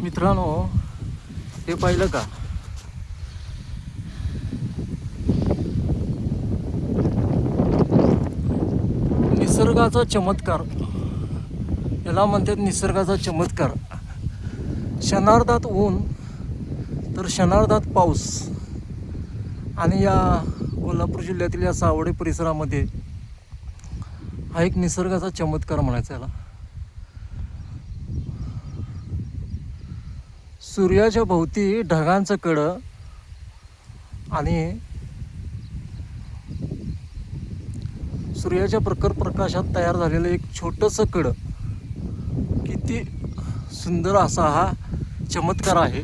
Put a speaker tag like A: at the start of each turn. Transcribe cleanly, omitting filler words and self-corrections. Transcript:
A: मित्रांनो, हे पाहिलं का? निसर्गाचा चमत्कार, याला म्हणतात निसर्गाचा चमत्कार. क्षणार्धात ऊन तर क्षणार्धात पाऊस. आणि या कोल्हापूर जिल्ह्यातील या सावडे परिसरामध्ये हा एक निसर्गाचा चमत्कार म्हणायचा याला. सूर्याच्या भोवती ढगांचं कडं आणि सूर्याच्या प्रखर प्रकाशात तयार झालेलं एक छोटंसं कडं, किती सुंदर असा हा चमत्कार आहे.